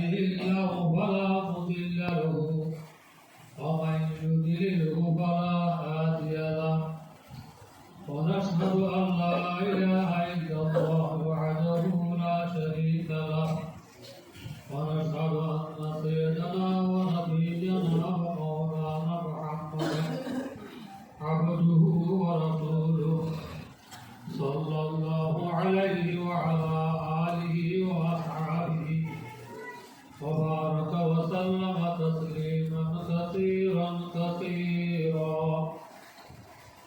يهده الله فلا مضل له ومن يضلله فلا هادي له ونشهد أن لا إله إلا الله وحده لا شريك له ونشهد أن سيدنا ونبينا ومولانا محمدا عبده ورسوله صلى الله عليه وعلى آله وأصحابه وبارك وسلم تسليما كثيرا كثيرا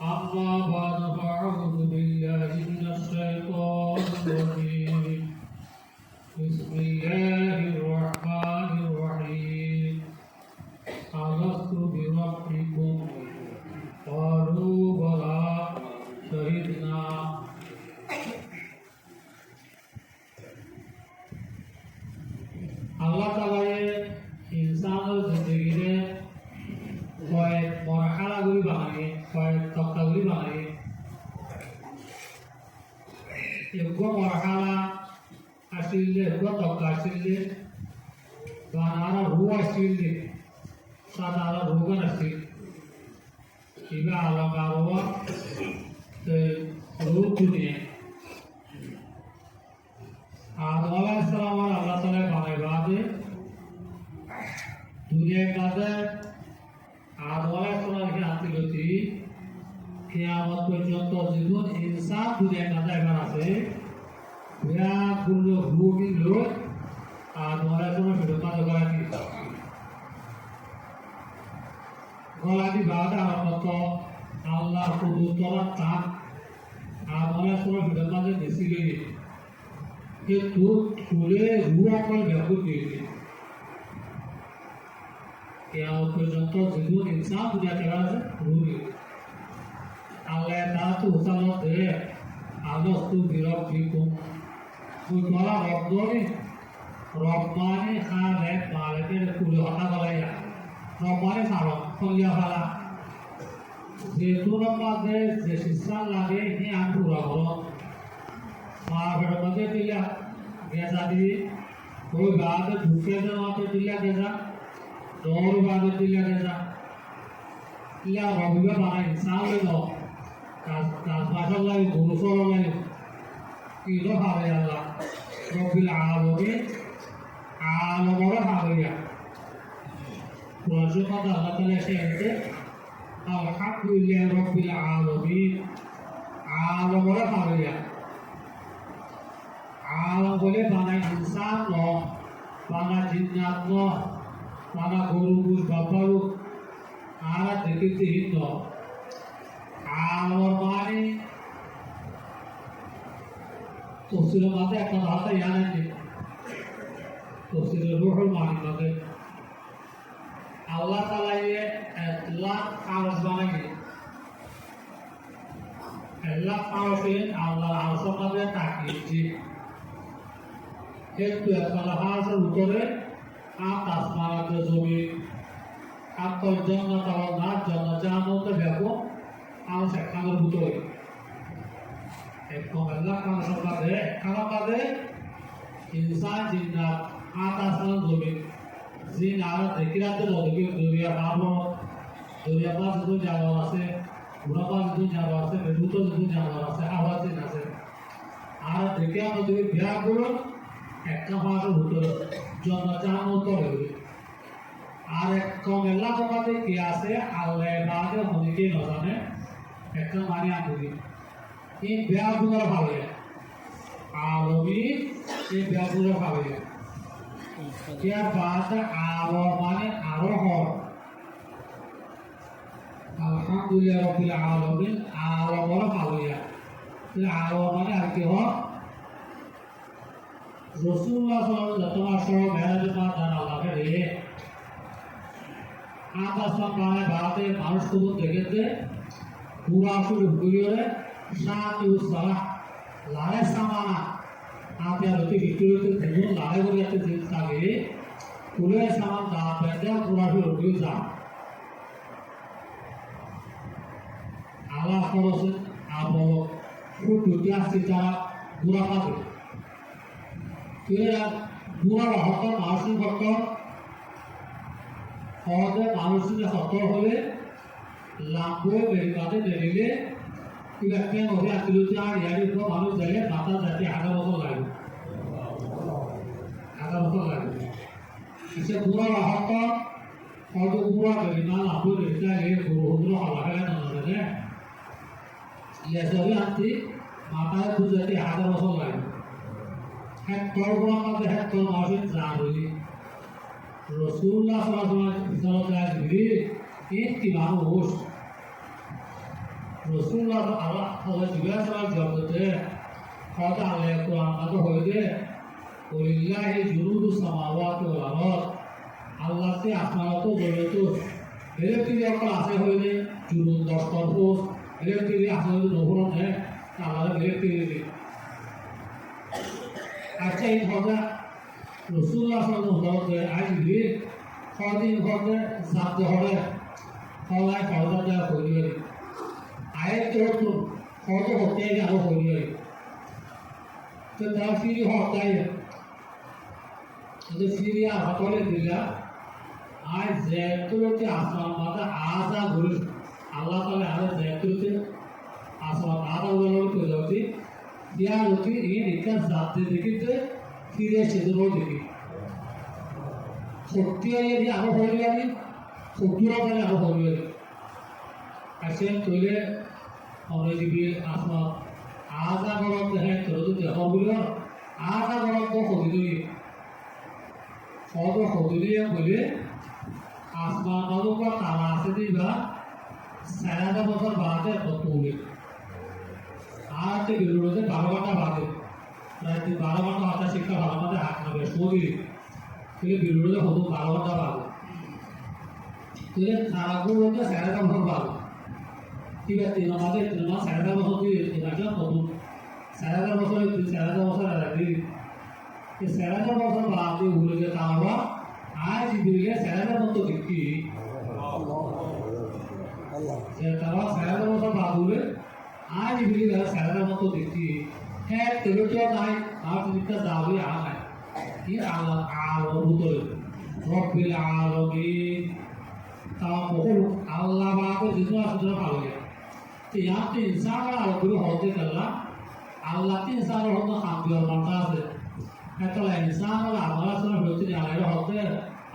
أما بعد فأعوذ بالله من الشيطان الرجيم بسم الله الرحمن الرحيم ألست بربكم قالوا بلى شهدنا আল্লাহ তাআলা ইনসানের জিন্দেগিতে কয়েক মরহালাগুলি বানায় কয়েক তক্তাগুলি বানায় এগুলো মরহালা আসলে এগুলো তক্তা আসলে বানারা রু আসলে সাদারা রুগান আসলে ইবা আলমারওয়া রু দুনিয়া आदम अलैहिस्सलाम और अल्लाह ताला बाने बादे दुनिया कादे आदम अलैहिस्सलाम के आती होती कियामत पर्यंत जीवन इंसान दुनिया कादे एबार आछे या गुलो भूमि लोक आदम अलैहिस्सलाम के कादे गलादी बादे आरम्भ अल्लाह कुदरतरा तान आदम अलैहिस्सलाम के कादे बेसी गई कि तू खुले हुआ पर व्याकुल देगी क्या पर्यंत जीवन इंसान दुनिया चला से रूरी अल्लाह ताला तो उसालो दे आलोस तू बिरब बिको कोई माला रब्बानी रब्बानी खाले मालके कुल हटा गलाया रब्बानी सारो खोलिया वाला जेतुन मादे जे शिक्षा लागे ही आन पूरा हो माफड़ मजे दिला गैसा दी कोई बात झुके दे वहाँ पे दिला गैसा दौर बात दिला गैसा या रबिया बाना इंसान ले लो कास माशाल्लाह ये गुरुसों ले किलो हारे अल्लाह रबिल आलमों हारे या पुराने का अल्लाह ताला से ऐसे अल्हम्दुलिल्लाह रबिल आलमों हारे या आलम बोले बाना इंसान लो बाना जिन्नात लो बाना गुरुबुज बाबारू आला देखते ही लो आलम माने तो सिर्फ माते एक कहावत याद है तो सिर्फ रूहुल मानी माते अल्लाह ताला ये अल्लाह आवाज़ बनाएंगे अल्लाह आवाज़ से अल्लाह आवाज़ माते ताकि একটু একলাহাসের উপরে আকাশ মারাতে জমি আত্মর জন্নত না জন্য জানতে ভেবো আমার সেখানের ভিতরে একদম আল্লাহ খান সকালে খানা কাদে ইনসান জিন্নাত আকাশ না জমি জিন আর দেখিরাতে লদবি দুনিয়া ভাবো দুনিয়া পাশ দু জানোয়ার আছে ঘোড়া পাশ দু জানোয়ার আছে বেদুত দু জানোয়ার আছে আওয়াজ জিন আছে আর দেখে আমরা যদি বিয়া করো একটা ভাষা ভিতরে জনজান উত্তরে আর এক কমেলা তোমাতে কি আছে আল্লাহ বাদে হনিকে না জানে একটা মানি আনবি এই ব্যাগুলো ভাবে আলমি এই ব্যাগুলো ভাবে ইয়ার বাদ আলো মানে আরো হয় আলহামদুলিল্লাহ রাব্বিল আলামিন আলো বড় ভাবে আলো মানে আর কি হয় रसूलुल्लाह सल्लल्लाहु अलैहि वसल्लम मेराज का जाना लागे रे आकाश में पाने बाते मानुष को देखते पूरा शुरू हुई रे साथ उस साला लारे समाना आते होती बिल्कुल तो देखो लारे को जाते दिन सागे पूरे सामान दाप बैठे पूरा शुरू हुई जा आला परोस आप फुट दुनिया से जाना पूरा पाते फिर পুরা হত্যা মানসিক হত্যা সহজে মানসিক হত্যা হলে লাম্বো বেরিবাদে বেরিলে কিবা কেন হবে আত্মীয়তা আর ইয়ার উপর মানুষ যাইলে মাথা যাতে 11 বছর লাগে 11 বছর লাগে সে পুরা হত্যা সহজে পুরা বেরিনা লাম্বো বেরিতা এ গুরুগুলো হলা গেলে না জানে ইয়া সবে আনতি মাথায় বুঝাতে 11 বছর লাগে হ্যাঁ তরগুলো আমাদের হ্যাঁ তোর মাসে যা হইলি রসুল্লাহ সাল্লাল্লাহু আলাইহি একটি মানুষ রসুল্লাহ আল্লাহ জিজ্ঞাসা করার জগতে হয়তো আল্লাহ কোরআন আগে হইলে ওলিল্লাহি জুনুদু সামাওয়াতি ওয়াল আরদ আল্লাহতে আসমানত জগত ইলেকট্রিক একটা আছে হইলে জুনুদ 10 তরফ ইলেকট্রিক আসমানত নহরন है আল্লাহ ইলেকট্রিক আচ্ছা এই কথা রসুল্লাহ সাল্লাল্লাহু আলাইহি আজকে কদিন ঘটে সাত হরে হলাই ফরদা দেওয়া হইলে আয়াত তো ফরদা হতে যাওয়া হইলে তো তার ফিরি হতাই তো ফিরিয়া হতলে দিলা আজ জেতুলতে আসমান মাতা আজা গুরু আল্লাহ তাআলা আজ জেতুলতে আসমান আদা গুরু কইলতি দিয়া লতি এই নিকাজ জাতে দেখিতে ফিরে সেজন্য দেখি সত্যি যদি আরো হইলে আমি সত্যিরা তাহলে আরো হইলে আসে তৈলে আমরা দিবি আসমা আজা গরত হ্যাঁ তোর যদি হবুল আজা গরত হদিলি সদ হদিলি বলে আসমা নদকা তারা আছে দিবা 70 বছর বাদে হতুলে আর তে বিরোধে 12 ঘন্টা বাদে প্রায় 12 ঘন্টা আটা শিক্ষা ভালো মতো হাত না বেশ শরীর থেকে বিরোধে হতো 12 ঘন্টা বাদে তুলে সারাগুলোতে 70 বছর বাদে ঠিক আছে আমাদের 70 বছর দিয়ে এটা কত 70 বছরের 70 বছর আগে এই 70 বছর বাদে উড়ে তাওবা আজ দিলে 70 মতো দেখি আল্লাহ যে তারা 70 বছর বাদে আজ দিলে 70 মতো দেখি হ্যাঁ তেলটা নাই আর দিকটা দাবি আনায় কি আল্লাহ আলো ভিতরে রব্বিল আলামিন তা বহু আল্লাহ বাকে জিনিস আসলে ভালো লাগে তো ইয়াতে ইনসান আর গুরু হতে গেলা আল্লাহ তে ইনসান হতো খাদ্য মানতা আছে এটা ইনসান আর আল্লাহ সাথে হতে আলাদা হতে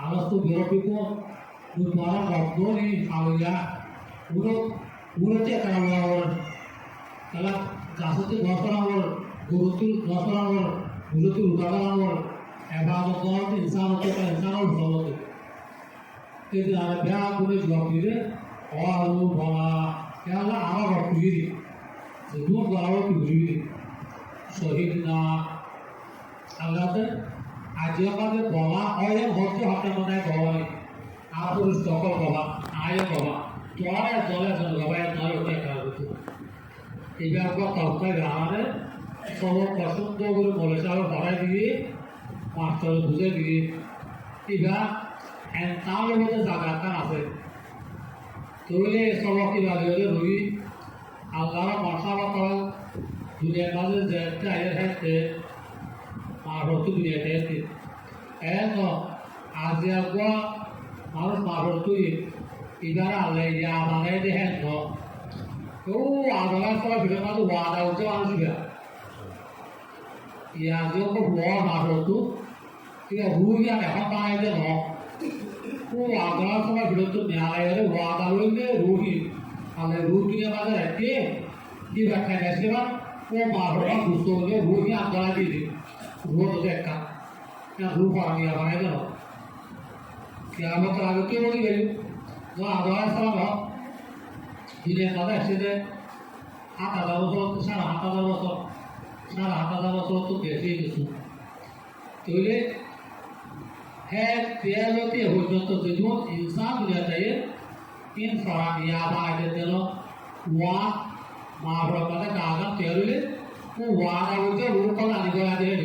আল্লাহ তো বিরোধীকো দুবারা রব্বনি আলিয়া উড়তে কারণ তাহলে গাছতে গছরাওয়ার গুরুতুল গছরাওয়ার গুরুতুল উদাহরণাওয়ার এবাদত করার ইনসান হতে পারে ইনসানও হতে কিন্তু আর ব্যায়া করে জপিরে অরু বলা কেলা আমার রক্তগিরি যে দূর গলাও তুলিবি শহীদ না আল্লাহতে আজকে আমাদের বলা হয় হচ্ছে হঠাৎ মনে গবাই আর পুরুষ সকল গবা আয় গবা তোরা জলে জন গবাই নয় ওটা খারাপ হতো এইবার তরকারি গ্রামারে সব পছন্দ করে বলে চাল ভরাই দিয়ে মাস্টার বুঝে দিয়ে এবার তাহলে মধ্যে জায়গাটা আছে তৈলে সব কিবা রুই আল্লাহ মশা বা দুনিয়ার মাঝে যে চাইলে থাকতে মাহরতু দুনিয়াতে আছে এত আজ আগুয়া মানুষ মাহরতু এবার আল্লাহ ইয়া মানে দেখেন ও আদালত করা ভিড়ের মাঝে ওয়াদা হচ্ছে মানুষ ইয়া যে ওয়া মাহরতু ঠিক আছে রুই আর এখন বানাই দেন ও আদালত করা ভিড়ের তো ন্যায়ালয়ের ওয়াদা হইলে রুহি তাহলে রুহির মাঝে রেখে কি ব্যাখ্যা গেছে বা ও মাহরতু দুষ্ট হলে রুহি আদালত দিয়ে দিবে রুহ তো একটা রুহ পানিয়া বানাই দেন কিয়ামত আগে কে বলি গেল তো আদালত সালাম দুনিয়ার মাঝে একসাথে 7000 বছর 7000 বছর 7000 বছর তো বেশি কিছু তৈলে হ্যাঁ পেয়ালতে পর্যন্ত যেমন ইনসান দুনিয়াতে ইনসান ইয়া বানাইতে দিল ওয়া মাহরত মানে কাগজ তেরুলে ও ওয়াদা হচ্ছে রূপকথা আনি করা দিয়ে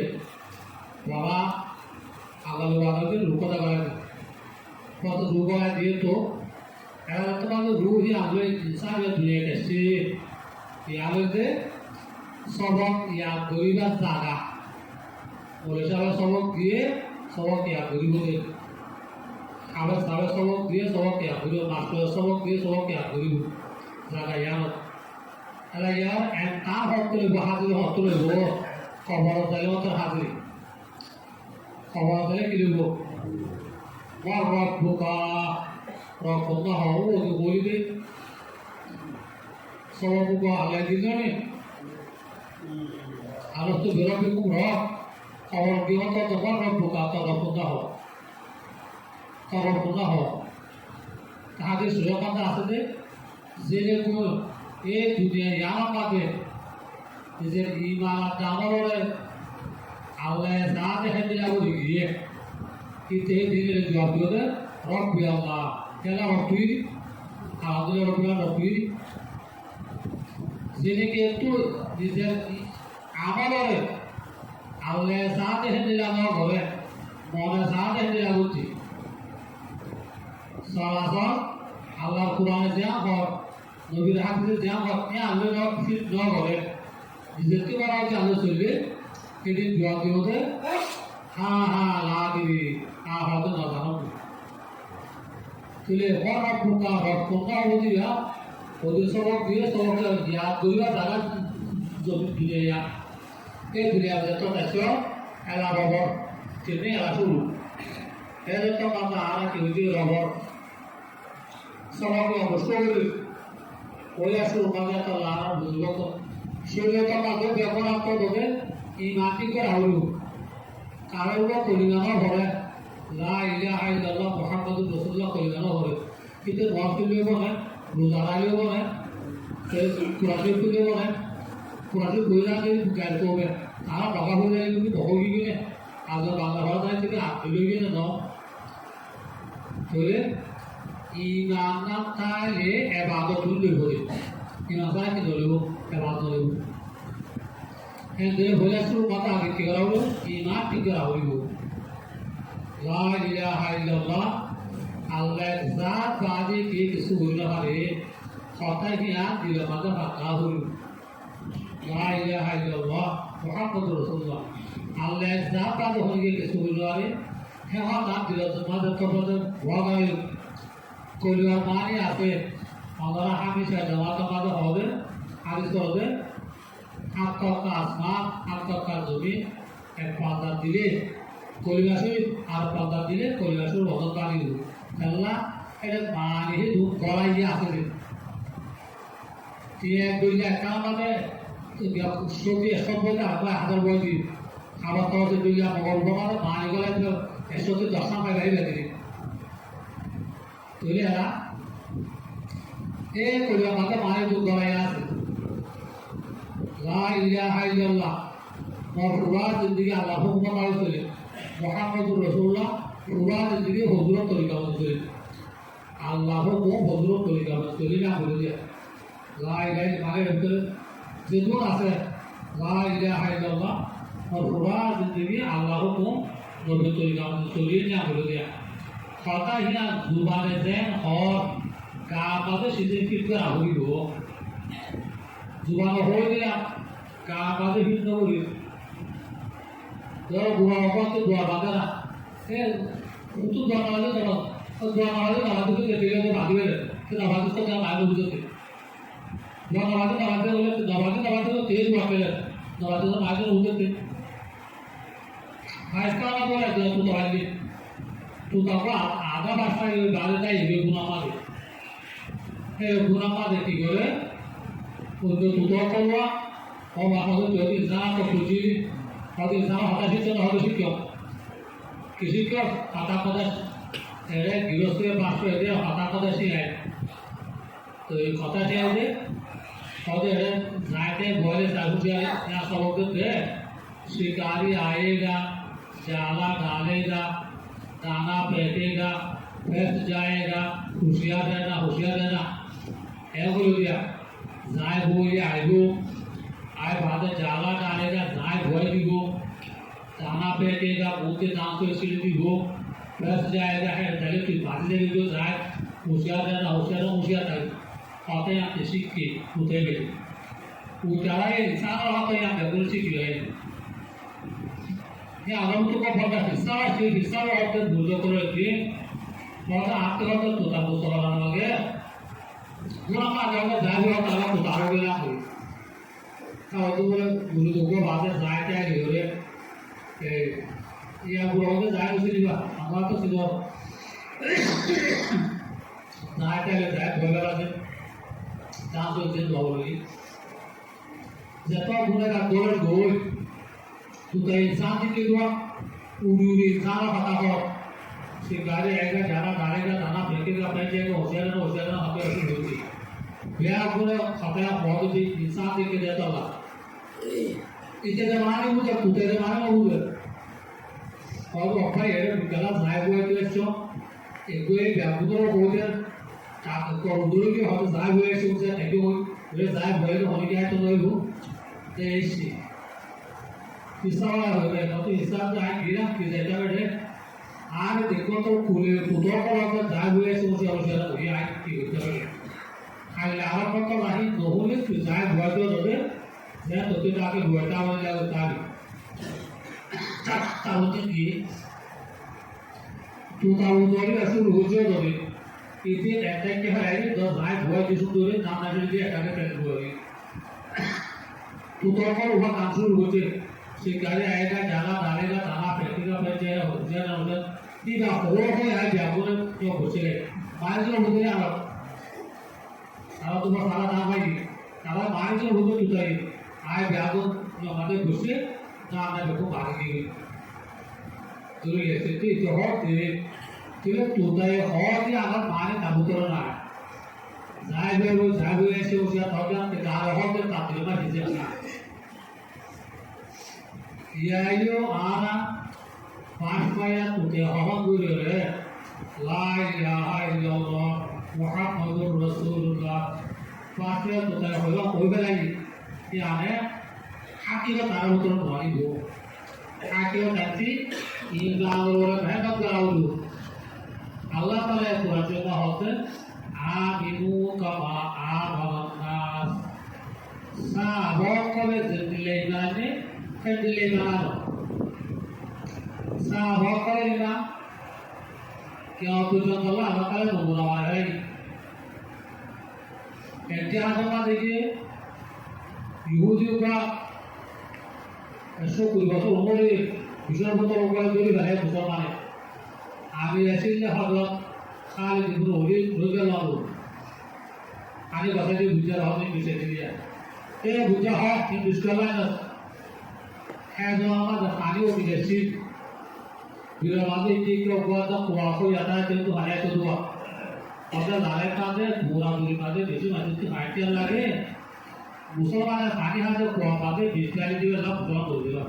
বাবা আগাল ওয়াদাকে রূপকথা করা দিয়ে কত রূপকথা দিয়ে তো এবার তোমাকে রুহি আগে ইনসান দুনিয়াতে সে ইয়ালে সবক ইয়া গরিবার জায়গা বলে সবক দিয়ে সবক ইয়া করিব আবার সাবে সবক দিয়ে সবক ইয়া করিব মাস্টার সবক দিয়ে সবক ইয়া করিব জায়গা ইয়ার এলা ইয়ার এন তা হতলে বাহাদুর হতলে গো খবর তাইলে তো হাজির খবর তাইলে কি লিখব রব্বুকা রব্বুকা হও ওকে বলিবে সবক আল্লাহ দিনে আর তো বেরোবে খুব রব খবর দিব তো তোমার রব্বুকা তো রব্বুকা হও রব্বুকা হও তাহাদের সুরকান্ত আছে যে কোনো এই দুনিয়া ইয়ামা পাবে যে ইমান জানারে আল্লাহ যা দেখে দিলা বলি গিয়ে কিন্তু এই দিনের জবাব দিবে রব্বি আল্লাহ কেলা রব্বি আমাদের রব্বি যিনি একটু নিজের আমাদের আল্লাহ যা দেখে দিলা ঘরে মনে যা দেখে দিলা বলছি সরাসর আল্লাহর কোরআনে যা ঘর নবীর হাতে যা ঘর এ আল্লাহ ফিট ন ঘরে যেতে বলা হচ্ছে আল্লাহ চলবে সেদিন জবাব দিয়ে হ্যাঁ হ্যাঁ লাগবে হয়তো না জানো তুলে রব্বুকা রব্বুকা বলিয়া ওদের সবক দিয়ে সবক ইয়া করিবা জায়গা জমি দিলে ইয়া এই দুনিয়া যত আছে এলা রবর চিনি এলা শুরু এর তো আমরা আর কি হইছে রবর সবক অবশ্যই ওই শুরু মানে তো লানা বুঝলো তো সেগুলো তো আমাদের ব্যবহার করবে ইমানটি করে হইল কারণ কলিগানো ঘরে লা ইলাহা ইল্লাল্লাহ মুহাম্মাদুর রাসূলুল্লাহ কলিগানো ঘরে কিন্তু নফ তুলিব না রোজা রাখিব না কুরাশি তুলিব না কুরাশি কইলাকে গাল করবে আর বাবা হয়ে যায় কিন্তু ভগবি গেলে আজ বাংলা ভাষা থেকে হাত তুলে গেলে ন তাহলে ইমান না তাইলে এবাদত তুলবে বলে ইমান তাই কি ধরব এবাদত ধরব এদের হলে শুরু কথা আগে কি করা হলো ইমান ঠিক করা হইব লা ইলাহা ইল্লাল্লাহ আল্লাহ জাত বাদে কি কিছু হইল পারে কথা হিয়া দিল মাঝে ফাঁকা হইল লা ইলাহা ইল্লাল্লাহ মুহাম্মাদুর রাসূলুল্লাহ আল্লাহ জাত বাদে হইল কিছু হইল পারে হ্যাঁ নাম দিল মাঝে তো বলে ভগাইল কইলার মানে আছে আমরা হামেশা জামাত মাঝে হবে হাদিস হবে আত্মকা আসমান আত্মকা জমি এক পাতা দিলে কলিবাসী আর পাতা দিলে কলিবাসীর বদল পানি দেব খেলা এটা মানে দুধ গড়াই দিয়ে আসে তিনি এক দুই একটা মানে সবজি সব বলতে আপনার হাজার বই দিই খাবার খাওয়া দুই মগল মানে মানে গলায় একশো 10 টাকা গাড়ি বেঁধে তুলে এরা এই কলিবা মাকে মানে দুধ গড়াই আছে লা ইলাহা ইল্লাল্লাহ পুরা জিন্দগি আল্লাহ হুকুম মারে চলে মুহাম্মদুর রাসূলুল্লাহ পুরা জিন্দগি হুজুরের তরিকা মতো চলে আল্লাহ হুকুম হুজুরের তরিকা মতো চলে না বলে দিয়া লা ইলাহা মানে ভিতরে যেমন আছে লা ইলাহা ইল্লাল্লাহ পুরা জিন্দগি আল্লাহ হুকুম নবীর তরিকা মতো চলে না বলে দিয়া কথা হিনা জুবানে দেন और কাবাতে সিদ্ধি কি করা হইল জুবানে হয়ে গেলা কাবাতে হিন্দ হইল ধরো বুড়া অপাতে দোয়া বাগারা এ উত্তর দোয়া মারালে ধরো দোয়া মারালে নামাজ থেকে দেখে ভাগবে সে নামাজ তো যা মাইল বুঝতে দোয়া নামাজ হলে নামাজ তো তেজ দোয়া পেলে নামাজ তো মাইল বুঝতে আজকাল না বলে তো দোয়া দি তো তারপর আধা ভাষায় গালে তাই গুণা মারে এই গুণা মারে কি করে ওদের দোয়া করবা ও আমাদের যদি না তো খুঁজি হয়তো ইসলাম হতাশির জন্য হয়তো শিক্ষক কি শিক্ষক হতা প্রদেশ এড়ে গৃহস্থের পাঁচশো এদের হতা প্রদেশ শিখায় তো এই কথা শিখাইছে হয়তো এড়ে যাইতে বলে চাকু यहाँ सबक थे शिकारी आएगा जाला डालेगा दाना फेंकेगा फैस जाएगा होशियार रहना एगो दिया जाए बोलिए आएगो आए बादे जाला डालेगा जाए भोए दिगो दाना फेंकेगा बोलते दाम को इसलिए दिगो फैस जाएगा है पहले फिर बाजी देगी जाए होशियार टाइप आते यहाँ किसी की उठे गए उचारा ये इंसान रहा तो यहाँ बेगुल सीख गए ये आगम तो का फटा हिस्सा होते बुझो करे कि बहुत आपके होते तो तब तो सवाल लगे पूरा का जाओगे जाए हो ताला तो तारो गया हो का तो बोले गुरु तो को बात जाए क्या है रे ए ये गुरु होते जाए उसे लिया हमारा तो सीधो जाए क्या ले जाए बोले वाले चांस हो जिन लोग जब तो गुरु का गोल गोल तो इंसान की दुआ उड़ी इंसान का पता हो शिकारी आएगा जाना डालेगा दाना फेंकेगा फेंकेगा होशियार ना हमें ऐसी होती ब्याह गुरु खतरा बहुत ही इंसान के देता था इतने जमाने में जब कुत्ते जमाने में हुए और वो अपना ये गलत साहब हुए तो इसको एक कोई ब्याह गुरु हो गया ताकि को उधर के हम साहब हुए इसको से नहीं हो वे साहब हुए तो होने क्या तो नहीं हो ऐसी हिसाब हो गया तो हिसाब से आए गिरा कि जैसा बैठे आगे देखो तो कूले कुतों को अगर जाए हुए सोचे और जरा हुई आए कि उधर आगे लावा पर तो नहीं दोहरे कि जाए हुआ तो दोगे मैं तो ते जाके हुआ वाला जाए तारी ताऊते की तू ताऊ दोरी ऐसे रोजे दोगे इतने ऐसे के है कि दो जाए हुआ जिस दोरे नाम ना ले दिया आगे कर हुआ तू तो और वह काम शुरू हो जाए शिकारी आएगा जाला डालेगा दाना फेंकेगा फिर जो है होशियार ना होशियार ठीक है वो है यार जागो ने जो घुसे मान लो मुझे आप तुम्हारा सारा दाम भाई सारा मान लो मुझे तुझे आए जागो जो हमारे घुसे ना मैं देखो मार दी तो ये स्थिति जो हो तेरे तेरे तुझे और भी अगर मारे तब तो ना जाए वो ऐसे होशियार हो गया कि दार हो तो ताकि मैं जिसे अपना यायो आना पांचवाया तुझे हवा गुरु रे ला इलाहा इल्लल्लाह मुहम्मदुर रसूलुल्लाह पांचवाया तुझे हवा कोई बेलाई क्या है हाकिम तारा उतर भारी हो हाकिम तंती इंगावर है कब कराऊँ अल्लाह ताला कुरान का होते आमिनु कमा आमनास साहब को जिंदगी लाने Kendilena sahabat kalian क्या तुझे कल आना कल तो बुरा है क्या आना देखिए यहूदियों का ऐसा कोई बात उन्होंने विचार बता होगा जो भी है मुसलमान है आगे ऐसे ही हज़रत खालिद इब्न वलीद रज़ियल्लाहु अन्हु आगे बता दी विचार हमने पीछे दिया ये विचार है कि डिस्कवर है जो हमारा खाली हो गया चीज विरामादे की के ऊपर तो कुआको याद है तो हरे तो दुआ अगर लाले का दे पूरा दूरी का दे बेची मस्जिद की आइडिया लगे मुसलमान खाली हाथ जो कुआ का दे बिस्किट दिए सब पूरा हो गया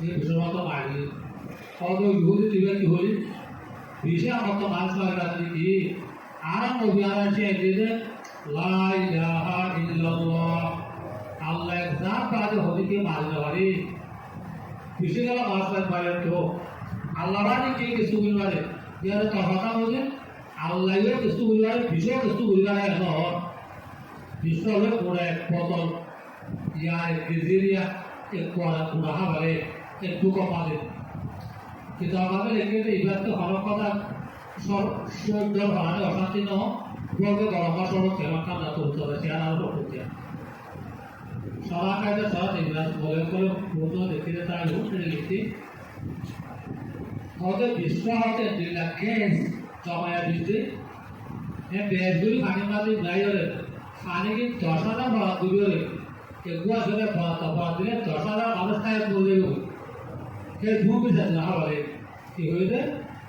ये मुसलमान तो मारी और जो यहूदी दिवे की होली विषय मत मानस वाला थी आराम हो गया है जे ला इलाहा इल्लल्लाह अल्लाह एग्जाम बाजे होने के मालूम वाली किसी का मास्टर बारे तो अल्लाह वाली के सुबह वाले यार तो पता मुझे अल्लाह ये के सुबह वाले विषय के सुबह वाले है ना विषय वाले पूरा एक बोतल या एक गिरिया एक पूरा वाले एक दुका पाले किताब में लिखे थे इधर तो हर पता सब डर हमारे अशांति न हो वो के गलत सब खेलना का ना तो होता है यार और होता है सारा का जो सारा इधर बोले को फोटो देखते रहता है वो फिर लिखती और तो विश्वास होते हैं दिल लगे जमाया दिलते ये बेजबुरी खाने वाली नहीं हो रहे खाने की चौसा बहुत दूर हो रही एक बुआ सुने बहुत दिले चौसा अवस्था है बोल रही हो के धूप भी चलना वाले कि हुए थे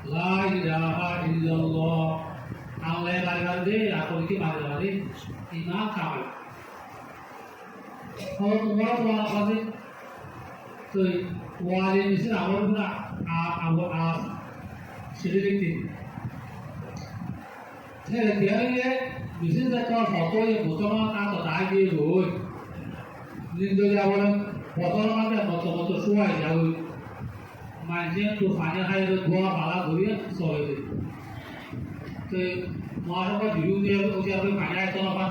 ला इलाहा इल्लल्लाह अल्लाह बारे दे आपको की बारे वाले ईमान कामल और तुम्हारा पुराना बात तो वाले में से आवर पुरा आ शरीर की थे क्या ये विशेष का फोटो ये मुसलमान का तो दागी रोज निंदो जावर मुसलमान का मत सुआ जाओ मानते तो फाने खाए तो दुआ बाला दुरिया सोए थे तो मारो का जीव दे उसे अपने फाने तो ना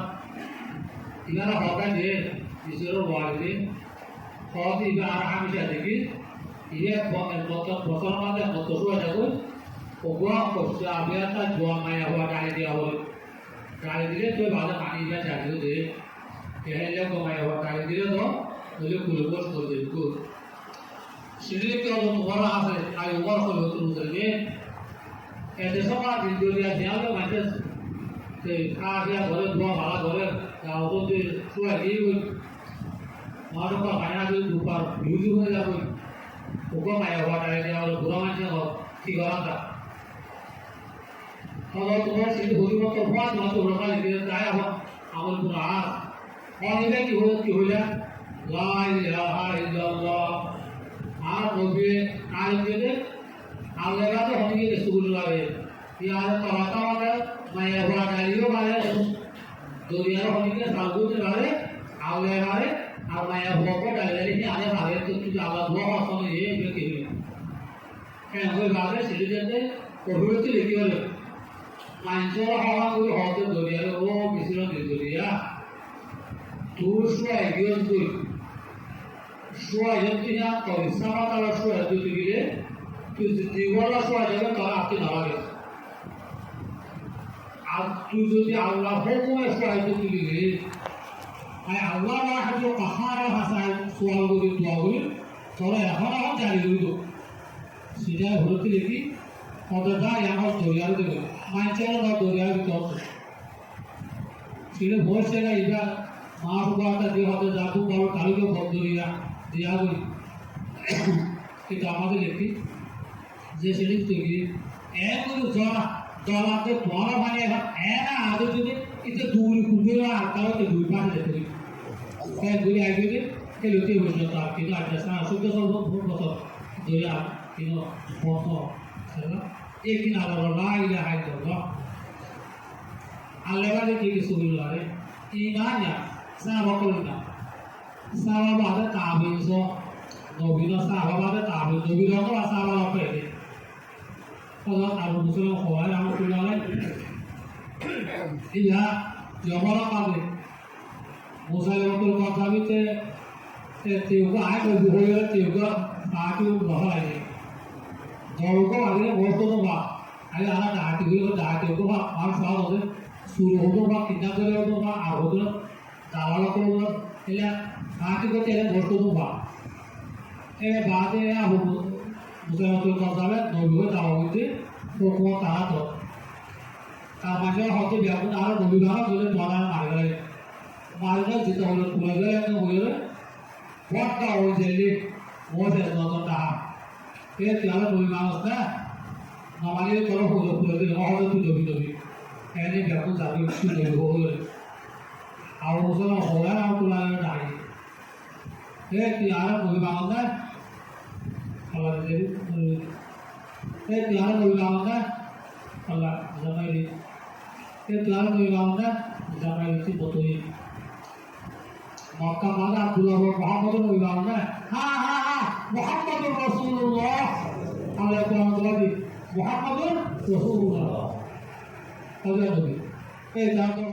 इधर होगा जे इसरो वाले और इधर आराम से देखिए Iya botol mata motor sudah jago. Ogwa kosa abiata jual maya huwa dari dia tu baca pani dia jadi tu deh. Dia dia kau maya huwa dari dia tu, boleh kulubus boleh kul. Sini kalau orang asal ayu orang kalau terus terus ऐसे सब आप इंडोरिया ध्यान में मत से खासिया बोले दुआ वाला बोले गाँव तो जो सुबह ये कोई मारो का खाना जो ऊपर यूज़ हो जाता कोई ऊपर माया हुआ टाइम या और बुरा मानने को ठीक हो रहा था और तुम्हारे सिद्ध होली में तो बहुत मत हो रहा है लेकिन क्या है अमल पूरा और ये की हो जाए ला इलाहा इल्लल्लाह आप नबी आल के आलेगा तो होंगे कि स्कूल वाले यार पढ़ाता वाला मैं ये हुआ डालियो वाले दुनिया में होंगे सालगुज वाले आले वाले और मैं ये हुआ को डाले लेकिन आने वाले तो तुझे आवाज़ हुआ वास्तव में ये व्यक्ति है कोई वाले सिटीजन ने कोविड से लेके वाले मानसों हवा कोई होते दुनिया में वो किसी ने नहीं दुनिया तू शुआ गियों तू शुआ ये तो यहाँ कोई समाता वाला शुआ जो तुझे tu jiwa suara jaga kalau aku nalar aku jadi Allah hukum suara itu pilih ayah Allah lah itu kahara hasal suara itu dua kali kalau yang orang cari dulu sudah berarti lagi kalau dah yang harus doa itu macam orang doa itu sudah bos saya iba maaf buat dia harus jatuh kalau kalau dia bos dia kita amat lagi যে সেটি তৈরি এগুলো জলাতে বড় মানে এরা আগে যদি এটা দূর কুড়ে আর কারোতে দুই পাশে যেতে তাই দূরে আগে খেলতে বসে তার কিন্তু আজ শুদ্ধ সর্বপ্রথম দূরে কিন্তু বন্ধ এই কিনা আবার লাইলে হাই করলো আল্লাহকে কি কিছু বললো রে ইমানিয়া সাহাবাকুলনা সাহাবাদের তাবিজ নবীর সাহাবাদের তাবিজ নবীর তো সাহাবা পেয়ে kalau Abu Muslim Khawai rahmatullah iya jawara kade Musailatul Kadzdzab te teuga ai ko boya teuga paati bahai jawko age bosto to ba ai ara daati ko ba ar saad hode suru hodo ba kinna kare hodo ba ar hodo dawala ko ela paati ko te bosto to ba e baade Abu Musailatul Kadzdzab নবী দাওয়াতে প্রথম তারা তো তার মাঝে হতে ব্যাপন আর নবী বাবা বলে ধরা মারলে যেতে হলো তুলে গেলে হয়ে বড়টা হয়ে যাইলে ওদের নতটা এ তাহলে নবী মানুষ না নমালে তোর হলো তুলে গেলে হলো তুই নবী এনে ব্যাপন যাবে তুলে হলো আর মুসলমান হয়ে আর তুলে নাই এ তাহলে নবী মানুষ না Allah jadi tiada ulama Allah zaman ini tiada ulama zaman itu betul maka mana Abdullah Muhammad ulama ha Muhammad Rasulullah Allah Quran lagi Muhammad Rasulullah Allah jadi jangan